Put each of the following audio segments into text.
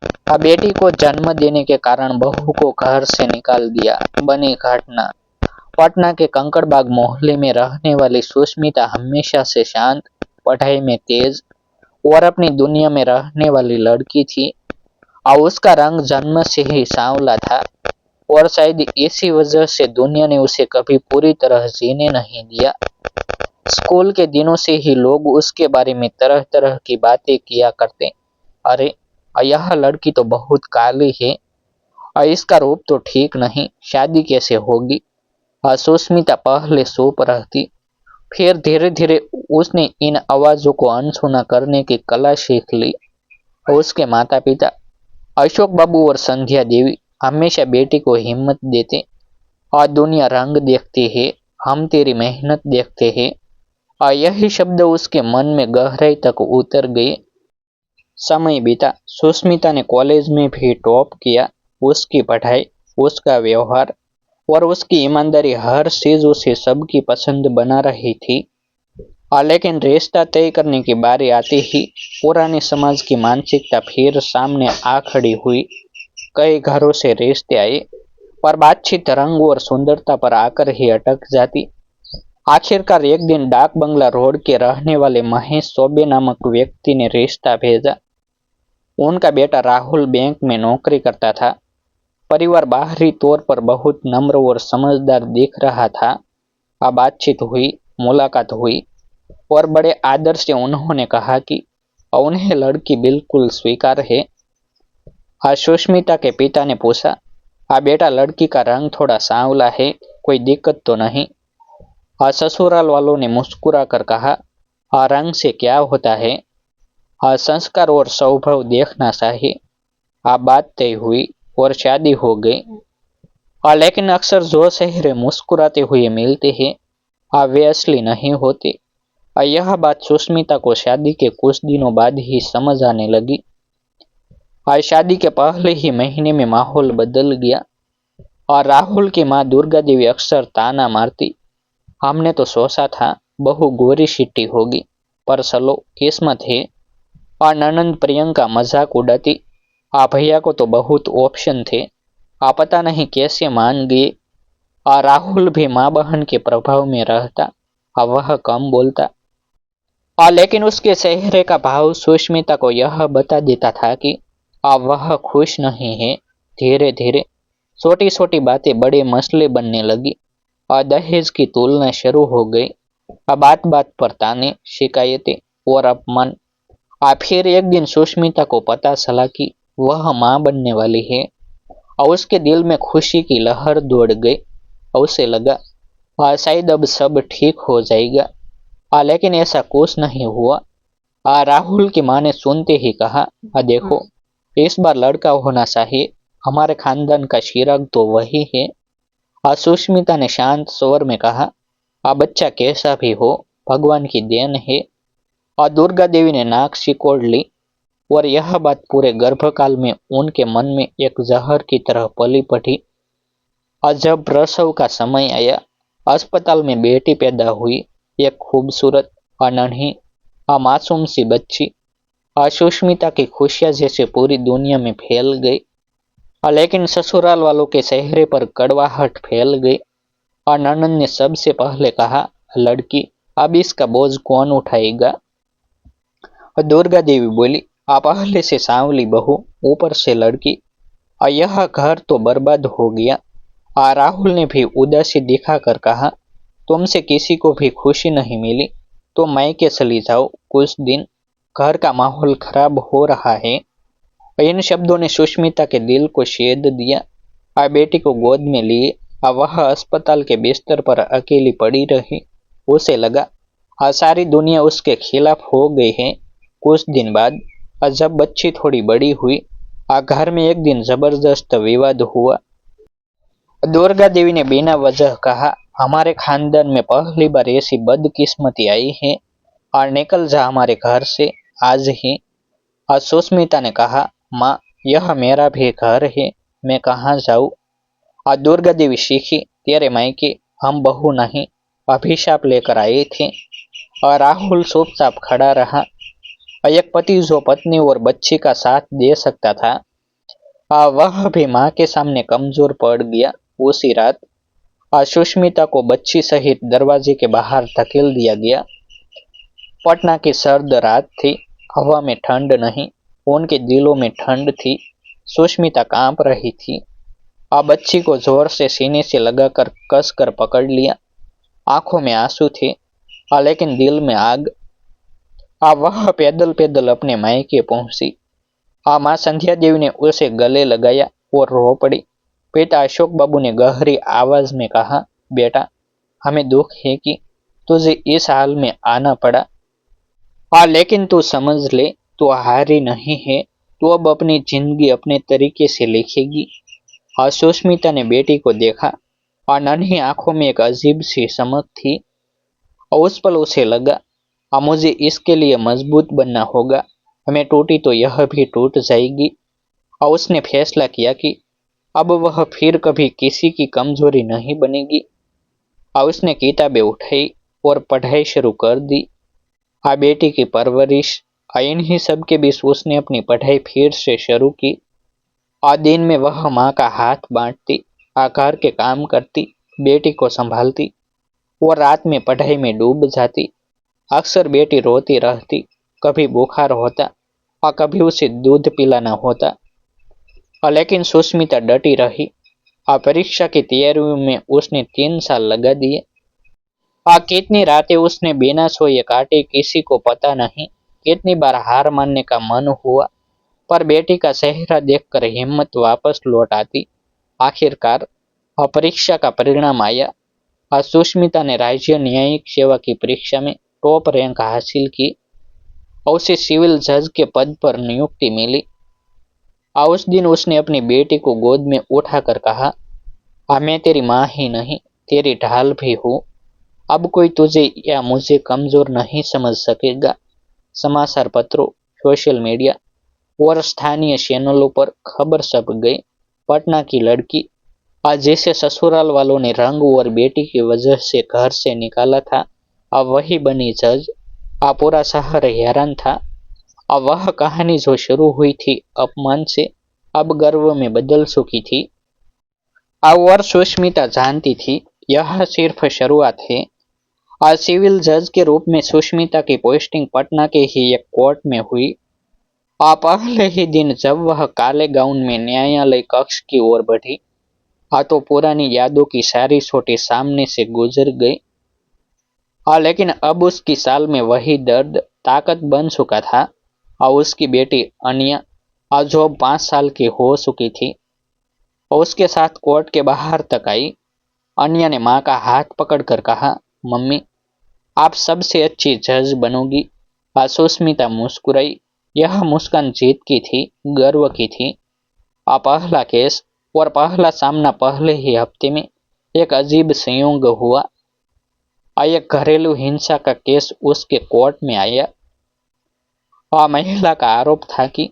बेटी को जन्म देने के कारण बहू को घर से निकाल दिया। बनी घटना। पटना के कंकड़बाग मोहल्ले में रहने वाली सुष्मिता हमेशा से शांत, पढ़ाई में तेज और अपनी दुनिया में रहने वाली लड़की थी। और उसका रंग जन्म से ही सांवला था और शायद इसी वजह से दुनिया ने उसे कभी पूरी तरह जीने नहीं दिया। स्कूल के दिनों से ही लोग उसके बारे में तरह तरह की बातें किया करते। अरे, यह लड़की तो बहुत काली है और इसका रूप तो ठीक नहीं, शादी कैसे होगी। सुष्मिता पहले चुप रहती, फिर धीरे धीरे उसने इन आवाजों को अनसुना करने की कला सीख ली। उसके माता पिता अशोक बाबू और संध्या देवी हमेशा बेटी को हिम्मत देते और दुनिया रंग देखती है, हम तेरी मेहनत देखते हैं। और यही शब्द उसके मन में गहराई तक उतर गए। समय बीता, सुष्मिता ने कॉलेज में भी टॉप किया। उसकी पढ़ाई, उसका व्यवहार और उसकी ईमानदारी हर चीज उसे सबकी पसंद बना रही थी। लेकिन रिश्ता तय करने की बारी आती ही पुराने समाज की मानसिकता फिर सामने आ खड़ी हुई। कई घरों से रिश्ते आए, पर बातचीत रंग और सुंदरता पर आकर ही अटक जाती। आखिरकार एक दिन डाक बंगला रोड के रहने वाले महेश चौबे नामक व्यक्ति ने रिश्ता भेजा। उनका बेटा राहुल बैंक में नौकरी करता था। परिवार बाहरी तौर पर बहुत नम्र और समझदार दिख रहा था। बातचीत हुई, मुलाकात हुई और बड़े आदर से उन्होंने कहा कि उन्हें लड़की बिल्कुल स्वीकार है। सुष्मिता के पिता ने पूछा, बेटा लड़की का रंग थोड़ा सांवला है, कोई दिक्कत तो नहीं। ससुराल वालों ने मुस्कुरा कर कहा, रंग से क्या होता है, संस्कार और स्वभाव देखना चाहिए। बात तय हुई और शादी हो गई। लेकिन अक्सर जो चेहरे मुस्कुराते हुए मिलते हैं वे असली नहीं होते। यह बात सुष्मिता को शादी के कुछ दिनों बाद ही समझ आने लगी। शादी के पहले ही महीने में माहौल बदल गया और राहुल की माँ दुर्गा देवी अक्सर ताना मारती, हमने तो सोचा था बहू गोरी शिट्टी होगी, पर चलो किस्मत है। और ननंद प्रियंका मजाक उड़ाती, भैया को तो बहुत ऑप्शन थे, पता नहीं कैसे मान गए। राहुल भी माँ बहन के प्रभाव में रहता, वह कम बोलता। लेकिन उसके चेहरे का भाव सुष्मिता को यह बता देता था कि वह खुश नहीं है। धीरे धीरे छोटी छोटी बातें बड़े मसले बनने लगी और दहेज की तुलना शुरू हो गई। बात बात पर ताने, शिकायतें और अपमान। फिर एक दिन सुष्मिता को पता चला कि वह माँ बनने वाली है और उसके दिल में खुशी की लहर दौड़ गई। उसे लगा शायद अब सब ठीक हो जाएगा। लेकिन ऐसा कुछ नहीं हुआ। राहुल की माँ ने सुनते ही कहा, देखो इस बार लड़का होना चाहिए, हमारे खानदान का चिराग तो वही है। सुष्मिता ने शांत स्वर में कहा, बच्चा कैसा भी हो भगवान की देन है। और दुर्गा देवी ने नाक सिकोड़ ली और यह बात पूरे गर्भकाल में उनके मन में एक जहर की तरह पली पड़ी। और जब प्रसव का समय आया, अस्पताल में बेटी पैदा हुई, एक खूबसूरत अनन्ही मासूम सी बच्ची। सुष्मिता की खुशियां जैसे पूरी दुनिया में फैल गई। लेकिन ससुराल वालों के चेहरे पर कड़वाहट फैल गई। और ननंद ने सबसे पहले कहा, लड़की, अब इसका बोझ कौन उठाएगा। दुर्गा देवी बोली, आप पहले से सांवली बहू, ऊपर से लड़की, यह घर तो बर्बाद हो गया। राहुल ने भी उदासी दिखाकर कहा, तुमसे किसी को भी खुशी नहीं मिली तो मायके चली जाओ कुछ दिन, घर का माहौल खराब हो रहा है। इन शब्दों ने सुष्मिता के दिल को छेद दिया। बेटी को गोद में लिए वह अस्पताल के बिस्तर पर अकेली पड़ी रही। उसे लगा सारी दुनिया उसके खिलाफ हो गई है। कुछ दिन बाद जब बच्ची थोड़ी बड़ी हुई, घर में एक दिन जबरदस्त विवाद हुआ। दुर्गा देवी ने बिना वजह कहा, हमारे खानदान में पहली बार ऐसी बदकिस्मती आई है और निकल जा हमारे घर से आज ही। सुष्मिता ने कहा, माँ यह मेरा भी घर है, मैं कहाँ जाऊँ। दुर्गा देवी सीखी, तेरे मायके हम बहू नहीं अभिशाप लेकर आए थे। और राहुल चुपचाप खड़ा रहा। एक पति जो पत्नी और बच्ची का साथ दे सकता था, वह भी माँ के सामने कमजोर पड़ गया। उसी रात सुष्मिता को बच्ची सहित दरवाजे के बाहर धकेल दिया गया। पटना की सर्द रात थी। हवा में ठंड नहीं, उनके दिलों में ठंड थी। सुष्मिता कांप रही थी। बच्ची को जोर से सीने से लगाकर कसकर पकड़ लिया। आंखों में आंसू थे, लेकिन दिल में आग। वह पैदल पैदल अपने मायके पहुंची। माँ संध्या देवी ने उसे गले लगाया और रो पड़ी। पिता अशोक बाबू ने गहरी आवाज में कहा, बेटा, हमें दुख है कि तुझे इस हाल में आना पड़ा। लेकिन तू समझ ले, तू हारी नहीं है। तू अब अपनी जिंदगी अपने तरीके से लिखेगी। सुष्मिता ने बेटी को देखा और नन्ही आंखों में एक अजीब सी चमक थी। और उस पल उसे लगा, मुझे इसके लिए मजबूत बनना होगा। मैं टूटी तो यह भी टूट जाएगी। और उसने फैसला किया कि अब वह फिर कभी किसी की कमजोरी नहीं बनेगी। और उसने किताबें उठाई और पढ़ाई शुरू कर दी। बेटी की परवरिश, इन्हीं सब के बीच उसने अपनी पढ़ाई फिर से शुरू की। दिन में वह माँ का हाथ बांटती, घर के काम करती, बेटी को संभालती और रात में पढ़ाई में डूब जाती। अक्सर बेटी रोती रहती, कभी बुखार होता और कभी उसे दूध पिलाना होता। लेकिन सुष्मिता डटी रही। परीक्षा की तैयारियों में उसने 3 साल लगा दिए। कितनी रातें उसने बिना सोए काटे, किसी को पता नहीं। कितनी बार हार मानने का मन हुआ, पर बेटी का चेहरा देखकर हिम्मत वापस लौट आती। आखिरकार परीक्षा का परिणाम आया। सुष्मिता ने राज्य न्यायिक सेवा की परीक्षा में टॉप रैंक हासिल की और उसे सिविल जज के पद पर नियुक्ति मिली। उस दिन उसने अपनी बेटी को गोद में उठाकर कहा, मैं तेरी माँ ही नहीं, तेरी ढाल भी हूँ। अब कोई तुझे या मुझे कमजोर नहीं समझ सकेगा। समाचार पत्रों, सोशल मीडिया और स्थानीय चैनलों पर खबर छप गई। पटना की लड़की, जिसे ससुराल वालों ने रंग और बेटी की वजह से घर से निकाला था, अब वही बनी जज। पूरा शहर हैरान था। अब वह कहानी जो शुरू हुई थी अपमान से, अब गर्व में बदल चुकी थी। और सुष्मिता जानती थी, यह सिर्फ शुरुआत है। आज सिविल जज के रूप में सुष्मिता की पोस्टिंग पटना के ही एक कोर्ट में हुई। पहले ही दिन जब वह काले गाउन में न्यायालय कक्ष की ओर बढ़ी, तो पुरानी यादों की सारी छोटी सामने से गुजर गई। लेकिन अब उसकी साल में वही दर्द ताकत बन चुका था। और उसकी बेटी अनिया, जो 5 साल की हो चुकी थी, उसके साथ कोर्ट के बाहर तक आई। अनिया ने माँ का हाथ पकड़कर कहा, मम्मी, आप सबसे अच्छी जज बनोगी। सुष्मिता मुस्कुराई। यह मुस्कान जीत की थी, गर्व की थी। पहला केस और पहला सामना पहले ही हफ्ते में एक अजीब संयोग हुआ। एक घरेलू हिंसा का केस उसके कोर्ट में आया। महिला का आरोप था कि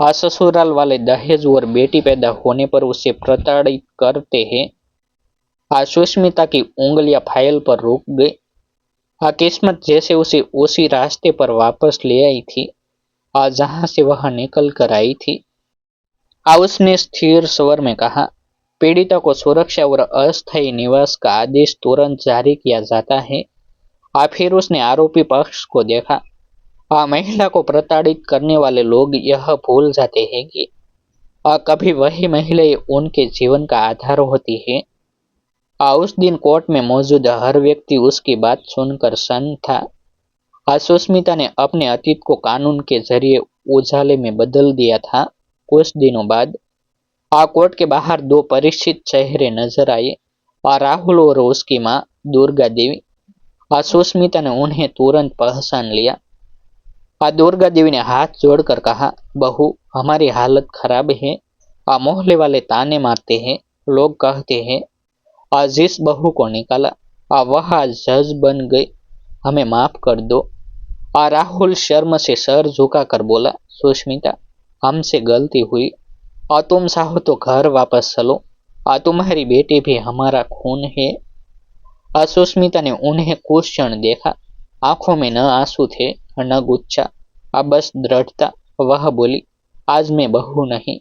ससुराल वाले दहेज और बेटी पैदा होने पर उसे प्रताड़ित करते हैं। सुष्मिता की उंगलियां फाइल पर रुक गई। किस्मत जैसे उसे उसी रास्ते पर वापस ले आई थी, जहां से वह निकल कर आई थी। उसने स्थिर स्वर में कहा, पीड़िता को सुरक्षा और अस्थायी निवास का आदेश तुरंत जारी किया जाता है। फिर उसने आरोपी पक्ष को देखा। महिला को प्रताड़ित करने वाले लोग यह भूल जाते हैं कि कभी वही महिलाएं उनके जीवन का आधार होती है। उस दिन कोर्ट में मौजूद हर व्यक्ति उसकी बात सुनकर सन्न था। सुष्मिता ने अपने अतीत को कानून के जरिए उजाले में बदल दिया था। कुछ दिनों बाद कोर्ट के बाहर 2 परिचित चेहरे नजर आए, राहुल और उसकी माँ दुर्गा देवी। सुष्मिता ने उन्हें तुरंत पहचान लिया। दुर्गा देवी ने हाथ जोड़कर कहा, बहू, हमारी हालत खराब है। मोहल्ले वाले ताने मारते हैं। लोग कहते हैं जिस बहू को निकाला वह आज जज बन गई, हमें माफ कर दो। राहुल शर्म से सर झुकाकर बोला, सुष्मिता, हमसे गलती हुई। तुम चाहो तो घर वापस चलो। तुम्हारी बेटी भी हमारा खून है। सुष्मिता ने उन्हें कुछ क्षण देखा। आंखों में न आंसू थे, न गुस्सा, बस दृढ़ता। वह बोली, आज मैं बहू नहीं,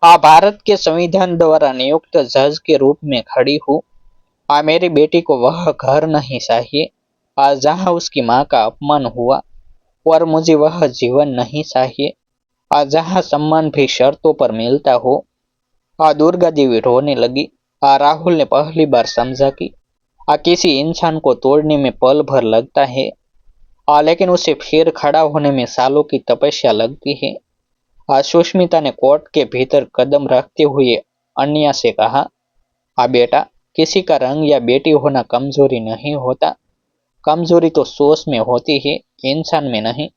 भारत के संविधान द्वारा नियुक्त जज के रूप में खड़ी हूँ। मेरी बेटी को वह घर नहीं चाहिए जहाँ उसकी माँ का अपमान हुआ, और मुझे वह जीवन नहीं चाहिए जहाँ सम्मान भी शर्तों पर मिलता हो। दुर्गा देवी रोने लगी। राहुल ने पहली बार समझा कि किसी इंसान को तोड़ने में पल भर लगता है, लेकिन उसे फिर खड़ा होने में सालों की तपस्या लगती है। सुष्मिता ने कोर्ट के भीतर कदम रखते हुए अन्या से कहा, बेटा, किसी का रंग या बेटी होना कमजोरी नहीं होता। कमजोरी तो सोच में होती है, इंसान में नहीं।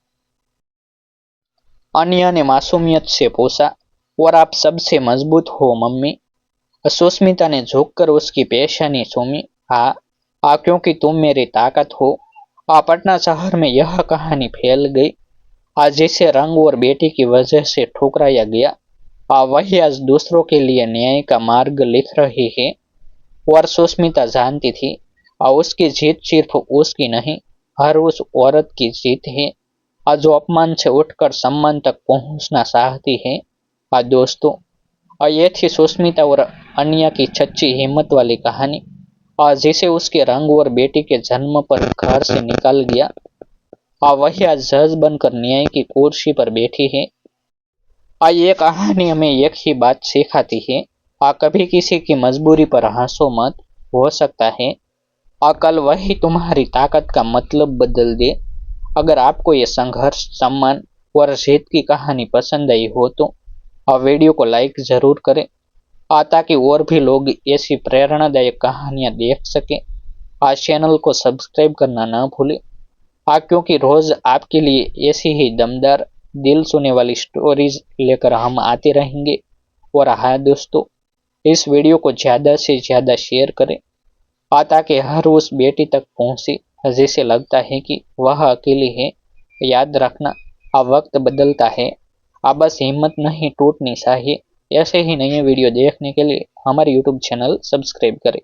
अन्या ने मासूमियत से पूछा, और आप सबसे मजबूत हो मम्मी? सुष्मिता ने झुककर उसकी पेशानी चूमी। हाँ, क्योंकि तुम मेरी ताकत हो। पटना शहर में यह कहानी फैल गई। आज जिसे रंग और बेटी की वजह से ठुकराया गया, वही आज दूसरों के लिए न्याय का मार्ग लिख रही है। और सुष्मिता जानती थी, उसकी जीत सिर्फ उसकी नहीं, हर उस औरत की जीत है जो अपमान से उठकर सम्मान तक पहुंचना चाहती है। दोस्तों, ये थी सुष्मिता और अन्या की सच्ची हिम्मत वाली कहानी, जिसे उसके रंग और बेटी के जन्म पर घर से निकाल गया। वही आज जज बनकर न्याय की कुर्सी पर बैठी है। ये कहानी हमें एक ही बात सिखाती है, कभी किसी की मजबूरी पर हंसो मत। हो सकता है कल वही तुम्हारी ताकत का मतलब बदल दे। अगर आपको ये संघर्ष, सम्मान और जीत की कहानी पसंद आई हो तो वीडियो को लाइक जरूर करें, ताकि और भी लोग ऐसी प्रेरणादायक कहानियां देख सकें। आज चैनल को सब्सक्राइब करना ना भूलें, क्योंकि रोज आपके लिए ऐसी ही दमदार, दिल छूने वाली स्टोरीज लेकर हम आते रहेंगे। और हाँ दोस्तों, इस वीडियो को ज़्यादा से ज़्यादा शेयर करें, ताकि हर उस बेटी तक पहुंचे जिसे लगता है कि वह अकेली है। याद रखना, वक्त बदलता है, बस हिम्मत नहीं टूटनी चाहिए। ऐसे ही नए वीडियो देखने के लिए हमारे यूट्यूब चैनल सब्सक्राइब करें।